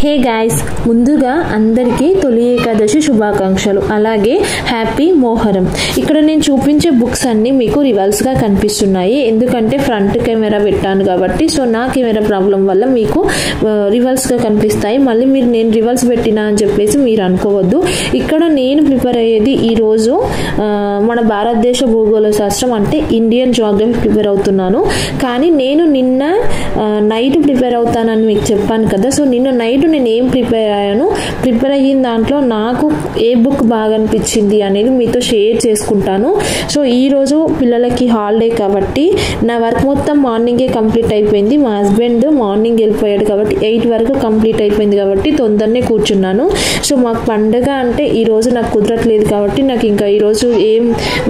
Hey guys, ముందుగా అందరికీ తొలి ఏకాదశి శుభాకాంక్షలు. అలాగే హ్యాపీ మోహరం. ఇక్కడ నేను చూపించే బుక్స్ అన్నీ మీకు రివర్స్గా కనిపిస్తున్నాయి, ఎందుకంటే ఫ్రంట్ కెమెరా పెట్టాను కాబట్టి. సో నా కెమెరా ప్రాబ్లం వల్ల మీకు రివర్స్గా కనిపిస్తాయి. మళ్ళీ మీరు నేను రివర్స్ పెట్టినా అని చెప్పేసి మీరు అనుకోవద్దు. ఇక్కడ నేను ప్రిపేర్ అయ్యేది ఈరోజు మన భారతదేశ భూగోళ శాస్త్రం అంటే ఇండియన్ జియోగ్రఫీ ప్రిపేర్ అవుతున్నాను. కానీ నేను నిన్న నైట్ ప్రిపేర్ అవుతానని మీకు చెప్పాను కదా. సో నిన్న నైట్ నేను ఏం ప్రిపేర్ అయ్యాను, ప్రిపేర్ అయిన దాంట్లో నాకు ఏ బుక్ బాగా అనిపించింది అనేది మీతో షేర్ చేసుకుంటాను. సో ఈరోజు పిల్లలకి హాలిడే కాబట్టి నా వర్క్ మొత్తం మార్నింగే కంప్లీట్ అయిపోయింది. మా హస్బెండ్ మార్నింగ్ వెళ్ళిపోయాడు కాబట్టి 8 వరకు కంప్లీట్ అయిపోయింది కాబట్టి తొందరనే కూర్చున్నాను. సో మాకు పండుగ అంటే ఈరోజు నాకు కుదరట్లేదు కాబట్టి నాకు ఇంకా ఈరోజు ఏం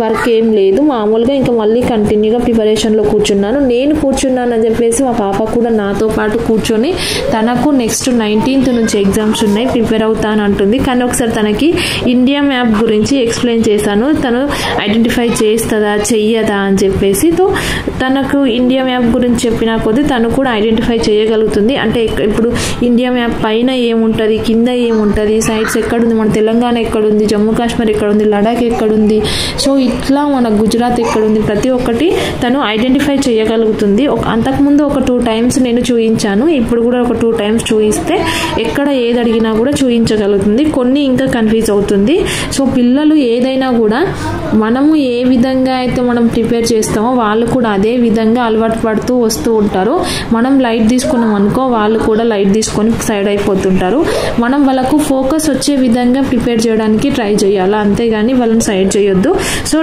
వర్క్ ఏం లేదు. మామూలుగా ఇంకా మళ్ళీ కంటిన్యూగా ప్రిపరేషన్లో కూర్చున్నాను. నేను కూర్చున్నానని చెప్పేసి మా పాప కూడా నాతో పాటు కూర్చొని తనకు నెక్స్ట్ 19th నుంచి ఎగ్జామ్స్ ఉన్నాయి, ప్రిపేర్ అవుతాను అంటుంది. కానీ ఒకసారి తనకి ఇండియా మ్యాప్ గురించి ఎక్స్ప్లెయిన్ చేశాను, తను ఐడెంటిఫై చేస్తుందా చెయ్యదా అని చెప్పేసి. తో తనకు ఇండియా మ్యాప్ గురించి చెప్పిన కొద్దీ తను కూడా ఐడెంటిఫై చేయగలుగుతుంది. అంటే ఇప్పుడు ఇండియా మ్యాప్ పైన ఏముంటుంది, కింద ఏముంటుంది, సైడ్స్ ఎక్కడుంది, మన తెలంగాణ ఎక్కడుంది, జమ్మూ కాశ్మీర్ ఎక్కడుంది, లడాక్ ఎక్కడుంది, సో ఇట్లా మన గుజరాత్ ఎక్కడుంది, ప్రతి ఒక్కటి తను ఐడెంటిఫై చేయగలుగుతుంది. అంతకుముందు ఒక 2 times నేను చూపించాను, ఇప్పుడు కూడా ఒక 2 times చూపిస్తే ఎక్కడ ఏది అడిగినా కూడా చూపించగలుగుతుంది. కొన్ని ఇంకా కన్ఫ్యూజ్ అవుతుంది. సో పిల్లలు ఏదైనా కూడా మనము ఏ విధంగా అయితే మనం ప్రిపేర్ చేస్తామో వాళ్ళు కూడా అదే విధంగా అలవాటు పడుతూ వస్తూ ఉంటారు. మనం లైట్ తీసుకున్నాం అనుకో, వాళ్ళు కూడా లైట్ తీసుకొని సైడ్ అయిపోతుంటారు. మనం వాళ్ళకు ఫోకస్ వచ్చే విధంగా ప్రిపేర్ చేయడానికి ట్రై చేయాలి, అంతేగాని వాళ్ళని సైడ్ చేయొద్దు. సో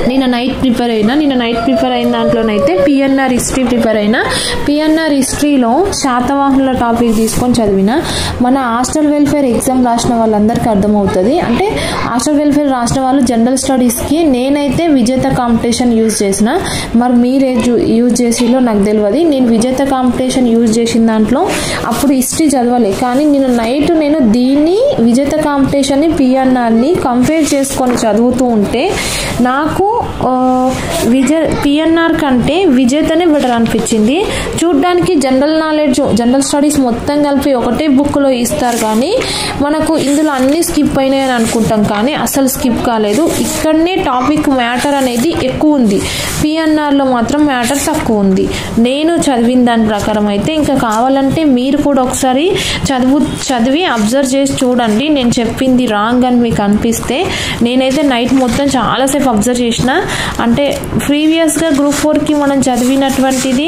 నిన్న నైట్ ప్రిపేర్ అయిన దాంట్లోనైతే పిఎన్ఆర్ హిస్టరీ ప్రిపేర్ అయినా. పిఎన్ఆర్ హిస్టరీలో శాతవాహనుల టాపిక్ తీసుకొని చదివిన. మన హాస్టల్ వెల్ఫేర్ ఎగ్జామ్ రాసిన వాళ్ళందరికీ అర్థమవుతుంది. అంటే హాస్టల్ వెల్ఫేర్ రాసిన వాళ్ళు జనరల్ స్టడీస్కి నేనైతే విజేత కాంపిటీషన్ యూజ్ చేసిన, మరి మీరే యూజ్ చేసిలో నాకు తెలియదు. నేను విజేత కాంపిటీషన్ యూజ్ చేసిన దాంట్లో అప్పుడు హిస్టరీ చదవలే, కానీ నిన్న నైట్ నేను దీన్ని విజేత కాంపిటీషన్ని పిఎన్ఆర్ని కంపేర్ చేసుకొని చదువుతూ ఉంటే నాకు పిఎన్ఆర్ కంటే విజేతనే బెటర్ అనిపించింది. చూడ్డానికి జనరల్ నాలెడ్జ్, జనరల్ స్టడీస్ మొత్తం కలిపి ఒకటే బుక్లో ఇస్తారు, కానీ మనకు ఇందులో అన్ని స్కిప్ అయినాయని అనుకుంటాం, కానీ అసలు స్కిప్ కాలేదు. ఇక్కడనే టాపిక్ మ్యాటర్ అనేది ఎక్కువ ఉంది, పిఎన్ఆర్లో మాత్రం మ్యాటర్ తక్కువ ఉంది. నేను చదివిన దాని ప్రకారం అయితే ఇంకా కావాలంటే మీరు కూడా ఒకసారి చదివి అబ్జర్వ్ చేసి చూడండి. నేను చెప్పింది రాంగ్ అని మీకు అనిపిస్తే, నేనైతే నైట్ మొత్తం చాలాసేపు అబ్జర్వ్ చేసిన. అంటే ప్రీవియస్గా గ్రూప్ 4కి మనం చదివినటువంటిది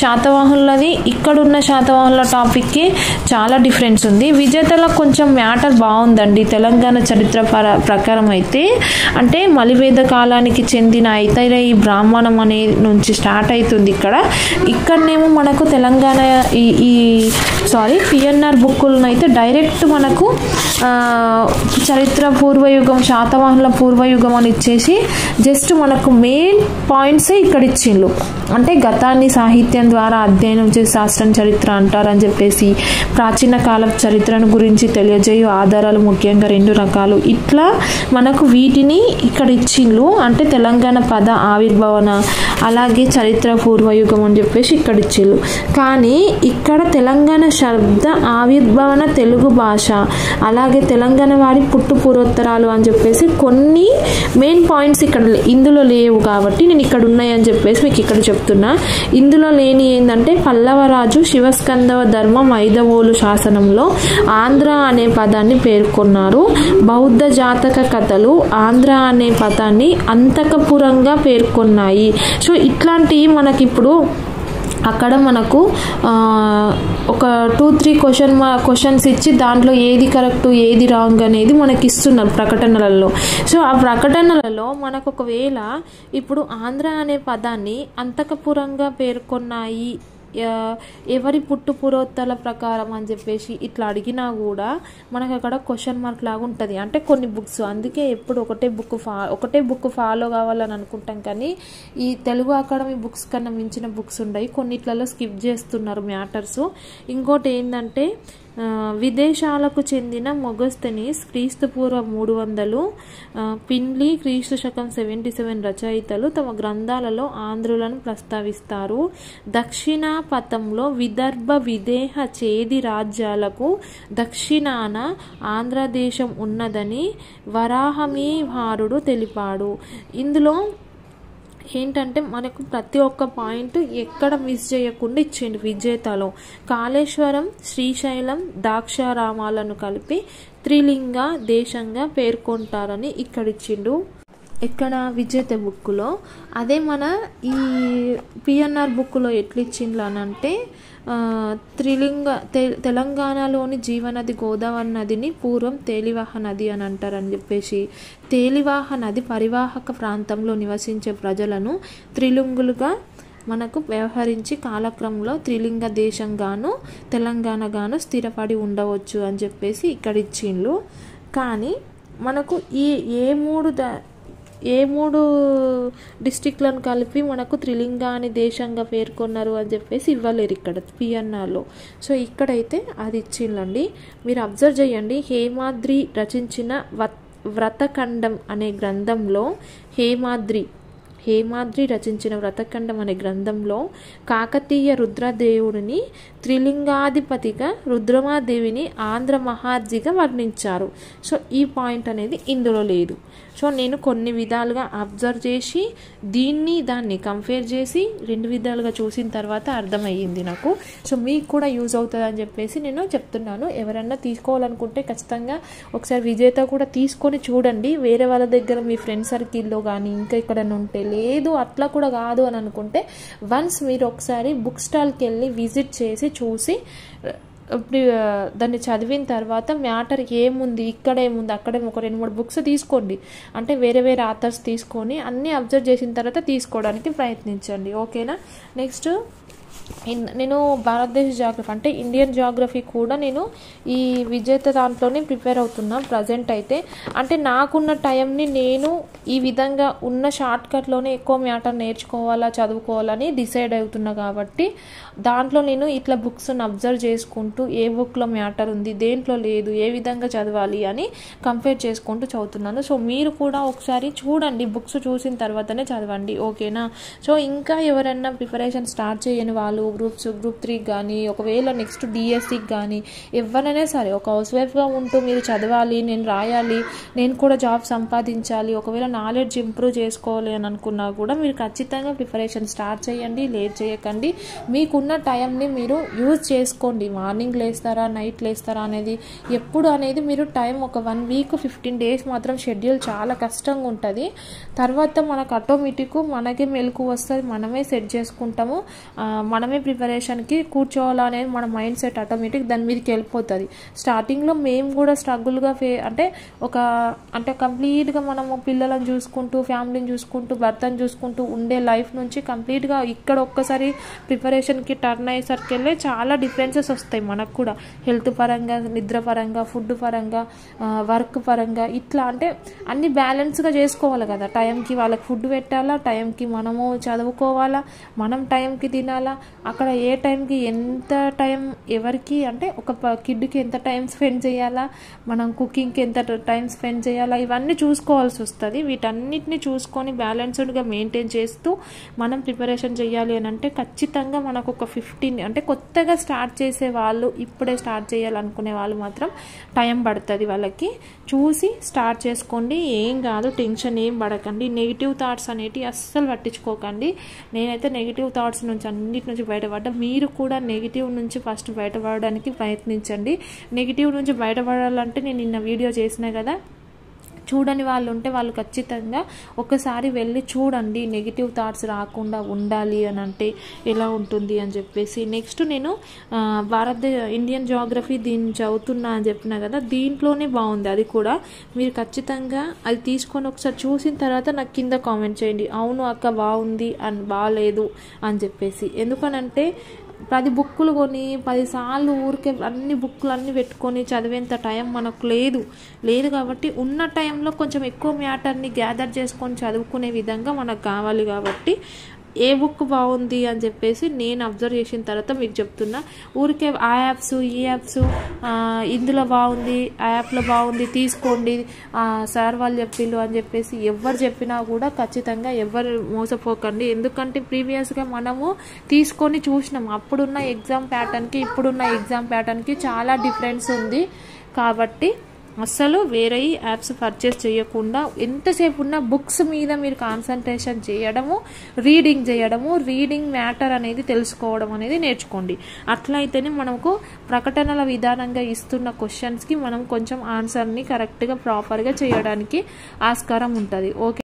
శాతవాహనులది, ఇక్కడున్న శాతవాహనుల టాపిక్కి చాలా డిఫరెన్స్ ఉంది. విజేతలో కొంచెం మ్యాటర్ బాగుందండి. తెలంగాణ చరిత్ర ప్రకారం అయితే అంటే మలివేద కాలానికి చెందిన ఐతరేయి బ్రాహ్మణం అనే నుంచి స్టార్ట్ అవుతుంది. ఇక్కడనేమో మనకు తెలంగాణ పిఎన్ఆర్ బుక్కులను అయితే డైరెక్ట్ మనకు చరిత్ర పూర్వయుగం, శాతవాహనుల పూర్వయుగం అని ఇచ్చేసి జస్ట్ మనకు మెయిన్ పాయింట్సే ఇక్కడ ఇచ్చిండ్రు. అంటే గతాన్ని సాహిత్యం ద్వారా అధ్యయనం చేసి శాస్త్రం చరిత్ర అంటారని చెప్పేసి ప్రాచీన కాల చరిత్రను గురించి తెలియజేయు ఆధారాలు ముఖ్యంగా 2 రకాలు, ఇట్లా మనకు వీటిని ఇక్కడ ఇచ్చిండ్రు. అంటే తెలంగాణ పద ఆవిర్భావన, అలాగే చరిత్ర పూర్వయుగం అని చెప్పేసి ఇక్కడ ఇచ్చిండ్రు. కానీ ఇక్కడ తెలంగాణ శబ్ద ఆవిర్భావన, తెలుగు భాష, అలాగే తెలంగాణ వారి పుట్టు పూర్వోత్తరాలు అని చెప్పేసి కొన్ని మెయిన్ పాయింట్స్ ఇందులో లేవు కాబట్టి నేను ఇక్కడ ఉన్నాయని చెప్పేసి మీకు ఇక్కడ చెప్తున్నా. ఇందులో లేని ఏంటంటే పల్లవరాజు శివస్కందవ ధర్మం 5వ శాసనంలో ఆంధ్ర అనే పదాన్ని పేర్కొన్నారు. బౌద్ధ జాతక కథలు ఆంధ్ర అనే పదాన్ని అంతకపురంగా పేర్కొన్నాయి. సో ఇట్లాంటివి మనకిప్పుడు అక్కడ మనకు ఒక 2-3 క్వశ్చన్స్ ఇచ్చి దాంట్లో ఏది కరెక్ట్ ఏది రాంగ్ అనేది మనకి ఇస్తున్నారు ప్రకటనలలో. సో ఆ ప్రకటనలలో మనకు ఒకవేళ ఇప్పుడు ఆంధ్ర అనే పదాన్ని అంతకపురంగా పేర్కొన్నాయి, ఎవరి పుట్టు పూర్వోత్తరాల ప్రకారం అని చెప్పేసి ఇట్లా అడిగినా కూడా మనకు అక్కడ క్వశ్చన్ మార్క్ లాగా ఉంటుంది. అంటే కొన్ని బుక్స్, అందుకే ఎప్పుడు ఒకటే బుక్ ఫాలో కావాలని అనుకుంటాం, కానీ ఈ తెలుగు అకాడమీ బుక్స్ కన్నా మించిన బుక్స్ ఉన్నాయి, కొన్నిట్లలో స్కిప్ చేస్తున్నారు మ్యాటర్స్. ఇంకోటి ఏంటంటే విదేశాలకు చెందిన మొగస్తనీస్ క్రీస్తుపూర్వం 300, పిండ్లీ క్రీస్తు శకం 77 రచయితలు తమ గ్రంథాలలో ఆంధ్రులను ప్రస్తావిస్తారు. దక్షిణాపథంలో విదర్భ విదేహ చేది రాజ్యాలకు దక్షిణాన ఆంధ్రదేశం ఉన్నదని వరాహమీహారుడు తెలిపాడు. ఇందులో ఏంటంటే మనకు ప్రతి ఒక్క పాయింట్ ఎక్కడ మిస్ చేయకుండా ఇచ్చిండు. విజేతలో కాళేశ్వరం, శ్రీశైలం, ద్రాక్షారామాలను కలిపి త్రిలింగ దేశంగా పేర్కొంటారని ఇక్కడ ఇచ్చిండు. ఇక్కడ విజేత బుక్లో. అదే మన ఈ పిఎన్ఆర్ బుక్లో ఎట్లా ఇచ్చిండ్రు అని అంటే తెలంగాణలోని జీవనది గోదావరి నదిని పూర్వం తేలివాహ నది అని అంటారని చెప్పేసి, తేలివాహ నది పరివాహక ప్రాంతంలో నివసించే ప్రజలను త్రిలింగులుగా మనకు వ్యవహరించి కాలక్రమంలో త్రిలింగ దేశంగాను తెలంగాణగాను స్థిరపడి ఉండవచ్చు అని చెప్పేసి ఇక్కడ ఇచ్చిండ్రు. కానీ మనకు ఏ మూడు డిస్ట్రిక్ట్లను కలిపి మనకు త్రిలింగాని దేశంగా పేర్కొన్నారు అని చెప్పేసి ఇవ్వలేరు ఇక్కడ పిఎన్ఆర్లో. సో ఇక్కడైతే అది ఇచ్చిందండి. మీరు అబ్జర్వ్ చేయండి. హేమాద్రి రచించిన వ్రతఖండం అనే గ్రంథంలో హేమాద్రి రచించిన వ్రతఖండం అనే గ్రంథంలో కాకతీయ రుద్రదేవుడిని త్రిలింగాధిపతిగా, రుద్రమాదేవిని ఆంధ్ర మహార్జిగా వర్ణించారు. సో ఈ పాయింట్ అనేది ఇందులో లేదు. సో నేను కొన్ని విధాలుగా అబ్జర్వ్ చేసి దాన్ని కంపేర్ చేసి 2 విధాలుగా చూసిన తర్వాత అర్థమయ్యింది నాకు. సో మీకు కూడా యూజ్ అవుతుంది అని చెప్పేసి నేను చెప్తున్నాను. ఎవరన్నా తీసుకోవాలనుకుంటే ఖచ్చితంగా ఒకసారి విజేత కూడా తీసుకొని చూడండి. వేరే వాళ్ళ దగ్గర మీ ఫ్రెండ్ సర్కిల్లో కానీ ఇంకా ఇక్కడ ఉంటే లేదు అట్లా కూడా కాదు అని అనుకుంటే వన్స్ మీరు ఒకసారి బుక్ స్టాల్కి వెళ్ళి విజిట్ చేసి చూసి దాన్ని చదివిన తర్వాత మ్యాటర్ ఏముంది, ఇక్కడేముంది, అక్కడేమో ఒక 2-3 బుక్స్ తీసుకోండి. అంటే వేరే వేరే ఆథర్స్ తీసుకొని అన్నీ అబ్జర్వ్ చేసిన తర్వాత తీసుకోవడానికి ప్రయత్నించండి. ఓకేనా. నెక్స్ట్ నేను భారతదేశ జాగ్రఫీ అంటే ఇండియన్ జాగ్రఫీ కూడా నేను ఈ విజేత దాంట్లోనే ప్రిపేర్ అవుతున్నా ప్రజెంట్ అయితే. అంటే నాకున్న టైంని నేను ఈ విధంగా ఉన్న షార్ట్కట్లోనే ఎక్కువ మ్యాటర్ నేర్చుకోవాలా చదువుకోవాలని డిసైడ్ అవుతున్నా కాబట్టి దాంట్లో నేను ఇట్లా బుక్స్ని అబ్జర్వ్ చేసుకుంటూ ఏ బుక్లో మ్యాటర్ ఉంది, దేంట్లో లేదు, ఏ విధంగా చదవాలి అని కంపేర్ చేసుకుంటూ చదువుతున్నాను. సో మీరు కూడా ఒకసారి చూడండి, బుక్స్ చూసిన తర్వాతనే చదవండి. ఓకేనా. సో ఇంకా ఎవరైనా ప్రిపరేషన్ స్టార్ట్ చేయని వాళ్ళు గ్రూప్ 3 కానీ ఒకవేళ నెక్స్ట్ డిఎస్సికి కానీ ఎవరైనా సరే ఒక హౌస్ వైఫ్గా ఉంటూ మీరు చదవాలి, నేను రాయాలి, నేను కూడా జాబ్ సంపాదించాలి, ఒకవేళ నాలెడ్జ్ ఇంప్రూవ్ చేసుకోవాలి అని అనుకున్నా కూడా మీరు ఖచ్చితంగా ప్రిపరేషన్ స్టార్ట్ చేయండి. లేట్ చేయకండి. మీకున్న టైంని మీరు యూజ్ చేసుకోండి. మార్నింగ్ లేస్తారా నైట్ లేస్తారా అనేది ఎప్పుడు అనేది మీరు టైం ఒక 1 వీక్ 15 డేస్ మాత్రం షెడ్యూల్ చాలా కష్టంగా ఉంటుంది. తర్వాత మనకు ఆటోమేటిక్ మనకే మెలకు వస్తుంది, మనమే సెట్ చేసుకుంటాము, మనమే ప్రిపరేషన్కి కూర్చోవాలనేది మన మైండ్ సెట్ ఆటోమేటిక్ దాని మీదకి వెళ్ళిపోతుంది. స్టార్టింగ్లో మేము కూడా స్ట్రగుల్గా అంటే కంప్లీట్గా మనము పిల్లలను చూసుకుంటూ ఫ్యామిలీని చూసుకుంటూ భర్తను చూసుకుంటూ ఉండే లైఫ్ నుంచి కంప్లీట్గా ఇక్కడ ఒక్కసారి ప్రిపరేషన్కి టర్న్ అయ్యేసరికి వెళ్ళే చాలా డిఫరెన్సెస్ వస్తాయి మనకు కూడా. హెల్త్ పరంగా, నిద్ర పరంగా, ఫుడ్ పరంగా, వర్క్ పరంగా, ఇట్లా అంటే అన్ని బ్యాలెన్స్గా చేసుకోవాలి కదా. టైంకి వాళ్ళకి ఫుడ్ పెట్టాలా, టైంకి మనము చదువుకోవాలా, మనం టైంకి తినాలా, అక్కడ ఏ టైంకి ఎంత టైం ఎవరికి అంటే ఒక కిడ్కి ఎంత టైం స్పెండ్ చేయాలా, మనం కుకింగ్కి ఎంత టైం స్పెండ్ చేయాలా, ఇవన్నీ చూసుకోవాల్సి వస్తుంది. వీటన్నిటిని చూసుకొని బ్యాలెన్స్డ్గా మెయింటైన్ చేస్తూ మనం ప్రిపరేషన్ చేయాలి అని అంటే ఖచ్చితంగా మనకు ఒక 15 అంటే కొత్తగా స్టార్ట్ చేసే వాళ్ళు, ఇప్పుడే స్టార్ట్ చేయాలనుకునే వాళ్ళు మాత్రం టైం పడుతుంది. వాళ్ళకి చూసి స్టార్ట్ చేసుకోండి. ఏం కాదు, టెన్షన్ ఏం పడకండి. నెగిటివ్ థాట్స్ అనేవి అస్సలు పట్టించుకోకండి. నేనైతే నెగిటివ్ థాట్స్ నుంచి అన్నిటి నుంచి బయటపడ్డా. మీరు కూడా నెగిటివ్ నుంచి ఫస్ట్ బయటపడడానికి ప్రయత్నించండి. నెగిటివ్ నుంచి బయటపడాలంటే నేను నిన్న వీడియో చేసినా కదా, చూడని వాళ్ళు ఉంటే వాళ్ళు ఖచ్చితంగా ఒకసారి వెళ్ళి చూడండి. నెగిటివ్ థాట్స్ రాకుండా ఉండాలి అని అంటే ఎలా ఉంటుంది అని చెప్పేసి. నెక్స్ట్ నేను ఇండియన్ జాగ్రఫీ దీన్ని చదువుతున్నా అని చెప్పినా కదా, దీంట్లోనే బాగుంది. అది కూడా మీరు ఖచ్చితంగా అది తీసుకొని ఒకసారి చూసిన తర్వాత నాకు కింద కామెంట్ చేయండి, అవును అక్క బాగుంది అని బాగాలేదు అని చెప్పేసి. ఎందుకనంటే 10 బుక్కులు కొని 10 సార్లు ఊరికే అన్ని బుక్కులు అన్నీ పెట్టుకొని చదివేంత టైం మనకు లేదు కాబట్టి ఉన్న టైంలో కొంచెం ఎక్కువ మ్యాటర్ని గ్యాదర్ చేసుకొని చదువుకునే విధంగా మనకు కావాలి. కాబట్టి ఏ బుక్ బాగుంది అని చెప్పేసి నేను అబ్జర్వ్ చేసిన తర్వాత మీకు చెప్తున్నా. ఊరికే ఆ యాప్స్ ఈ యాప్స్ ఇందులో బాగుంది, ఆ యాప్లో బాగుంది తీసుకోండి సార్ వాళ్ళు చెప్పిళ్ళు అని చెప్పేసి ఎవరు చెప్పినా కూడా ఖచ్చితంగా ఎవరు మోసపోకండి. ఎందుకంటే ప్రీవియస్గా మనము తీసుకొని చూసినాం. అప్పుడున్న ఎగ్జామ్ ప్యాటర్న్కి ఇప్పుడున్న ఎగ్జామ్ ప్యాటర్న్కి చాలా డిఫరెన్స్ ఉంది. కాబట్టి అస్సలు వేరే యాప్స్ పర్చేస్ చేయకుండా ఎంతసేపు ఉన్న బుక్స్ మీద మీరు కాన్సన్ట్రేషన్ చేయడము, రీడింగ్ మ్యాటర్ అనేది తెలుసుకోవడం అనేది నేర్చుకోండి. అట్లయితేనే మనకు ప్రకటనల విధానంగా ఇస్తున్న క్వశ్చన్స్కి మనం కొంచెం ఆన్సర్ని కరెక్ట్గా ప్రాపర్గా చేయడానికి ఆస్కారం ఉంటుంది. ఓకే.